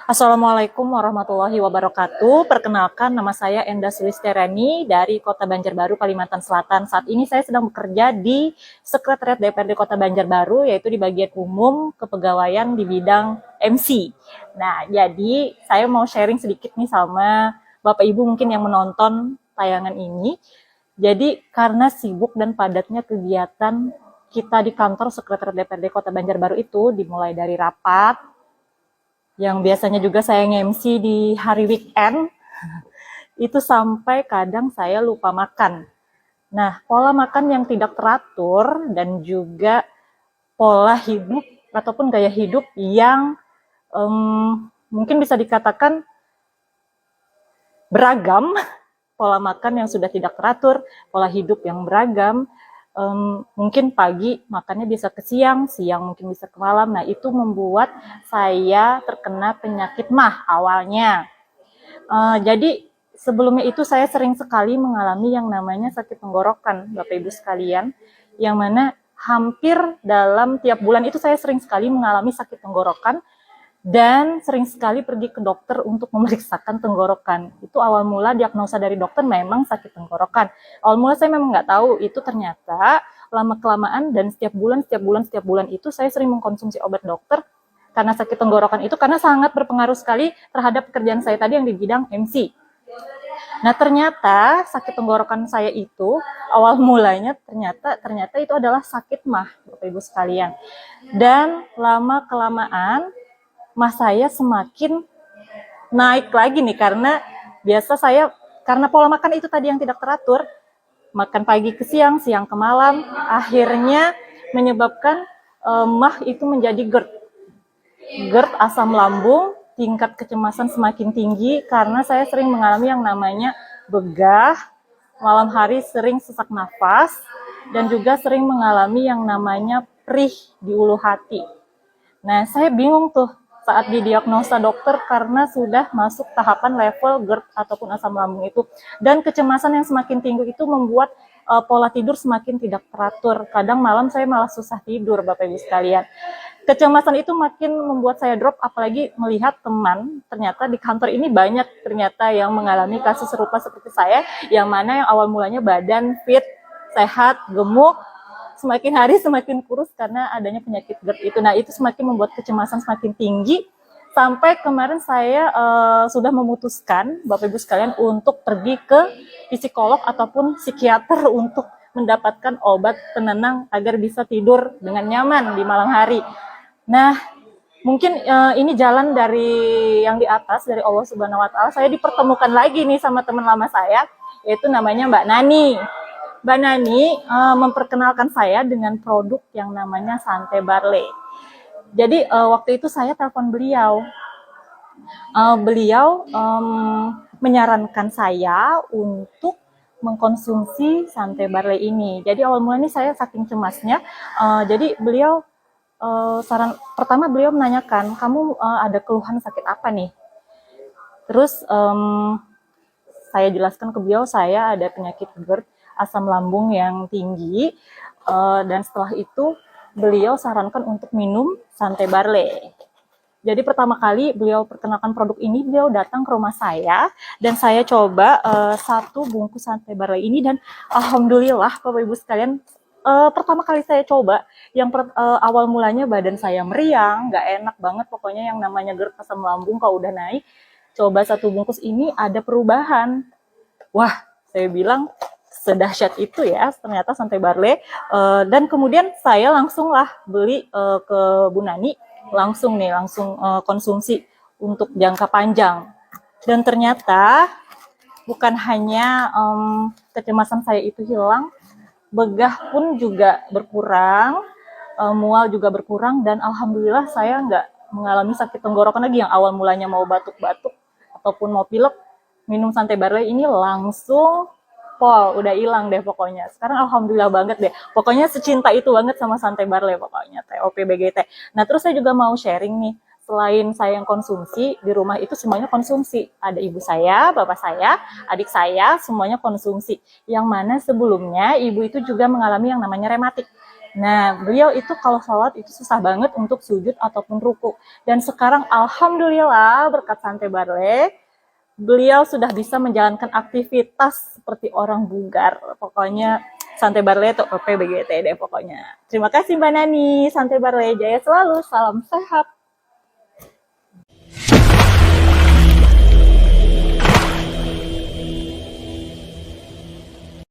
Assalamualaikum warahmatullahi wabarakatuh. Perkenalkan, nama saya Enda Sulisterani dari Kota Banjarbaru, Kalimantan Selatan. Saat ini saya sedang bekerja di Sekretariat DPRD Kota Banjarbaru, yaitu di bagian umum kepegawaian di bidang MC. Nah, jadi saya mau sharing sedikit nih sama Bapak Ibu mungkin yang menonton tayangan ini. Jadi karena sibuk dan padatnya kegiatan kita di kantor Sekretariat DPRD Kota Banjarbaru itu, dimulai dari rapat, yang biasanya juga saya nge-MC di hari weekend, itu sampai kadang saya lupa makan. Nah, pola makan yang tidak teratur dan juga pola hidup ataupun gaya hidup yang mungkin bisa dikatakan beragam, pola makan yang sudah tidak teratur, pola hidup yang beragam, mungkin pagi makannya bisa ke siang, siang mungkin bisa ke malam. Nah, itu membuat saya terkena penyakit MAH awalnya. Jadi sebelumnya itu saya sering sekali mengalami yang namanya sakit tenggorokan, Bapak Ibu sekalian, yang mana hampir dalam tiap bulan itu saya sering sekali mengalami sakit tenggorokan dan sering sekali pergi ke dokter untuk memeriksakan tenggorokan. Itu awal mula diagnosa dari dokter memang sakit tenggorokan. Awal mula saya memang nggak tahu, itu ternyata lama-kelamaan dan setiap bulan itu saya sering mengkonsumsi obat dokter karena sakit tenggorokan itu, karena sangat berpengaruh sekali terhadap pekerjaan saya tadi yang di bidang MC. Nah, ternyata sakit tenggorokan saya itu awal mulanya ternyata itu adalah sakit MAH, Bapak Ibu sekalian. Dan lama-kelamaan MAH saya semakin naik lagi nih, karena karena pola makan itu tadi yang tidak teratur, makan pagi ke siang, siang ke malam, akhirnya menyebabkan MAH itu menjadi GERD, asam lambung, tingkat kecemasan semakin tinggi karena saya sering mengalami yang namanya begah, malam hari sering sesak nafas, dan juga sering mengalami yang namanya perih di ulu hati. Nah, saya bingung tuh saat didiagnosa dokter karena sudah masuk tahapan level GERD ataupun asam lambung itu. Dan kecemasan yang semakin tinggi itu membuat pola tidur semakin tidak teratur. Kadang malam saya malah susah tidur, Bapak Ibu sekalian. Kecemasan itu makin membuat saya drop, apalagi melihat teman ternyata di kantor ini banyak ternyata yang mengalami kasus serupa seperti saya, yang mana yang awal mulanya badan fit, sehat, gemuk, semakin hari semakin kurus karena adanya penyakit GERD itu. Nah, itu semakin membuat kecemasan semakin tinggi, sampai kemarin saya sudah memutuskan, Bapak Ibu sekalian, untuk pergi ke psikolog ataupun psikiater untuk mendapatkan obat penenang agar bisa tidur dengan nyaman di malam hari. Nah, mungkin ini jalan dari yang di atas, dari Allah Subhanahu wa Ta'ala. Saya dipertemukan lagi nih sama teman lama saya, yaitu namanya Mbak Nani. Mbak Nani memperkenalkan saya dengan produk yang namanya Sante Barley. Jadi waktu itu saya telepon beliau. Beliau menyarankan saya untuk mengkonsumsi Sante Barley ini. Jadi awal mulanya saya saking cemasnya, jadi beliau pertama beliau menanyakan, kamu ada keluhan sakit apa nih? Terus saya jelaskan ke beliau, saya ada penyakit GERD, asam lambung yang tinggi, dan setelah itu beliau sarankan untuk minum Sante Barley. Jadi pertama kali beliau perkenalkan produk ini, beliau datang ke rumah saya dan saya coba 1 bungkus Sante Barley ini, dan alhamdulillah Bapak Ibu sekalian, pertama kali saya coba, awal mulanya badan saya meriang, nggak enak banget pokoknya, yang namanya GERD asam lambung kalau udah naik. Coba 1 bungkus ini ada perubahan. Wah, saya bilang sedahsyat itu ya ternyata Sante Barley. Dan kemudian saya langsunglah beli ke Bu Nani, langsung konsumsi untuk jangka panjang. Dan ternyata bukan hanya kecemasan saya itu hilang, begah pun juga berkurang, mual juga berkurang, dan alhamdulillah saya nggak mengalami sakit tenggorokan lagi. Yang awal mulanya mau batuk-batuk ataupun mau pilek, minum Sante Barley ini langsung udah hilang deh pokoknya. Sekarang alhamdulillah banget deh. Pokoknya secinta itu banget sama Sante Barley pokoknya, TOP BGT. Nah, terus saya juga mau sharing nih. Selain saya yang konsumsi, di rumah itu semuanya konsumsi. Ada ibu saya, bapak saya, adik saya, semuanya konsumsi. Yang mana sebelumnya ibu itu juga mengalami yang namanya rematik. Nah, beliau itu kalau sholat itu susah banget untuk sujud ataupun ruku. Dan sekarang alhamdulillah berkat Santai Barle, beliau sudah bisa menjalankan aktivitas seperti orang bugar. Pokoknya Santai Barle itu OP BGT deh pokoknya. Terima kasih Mbak Nani, Santai Barle jaya selalu, salam sehat.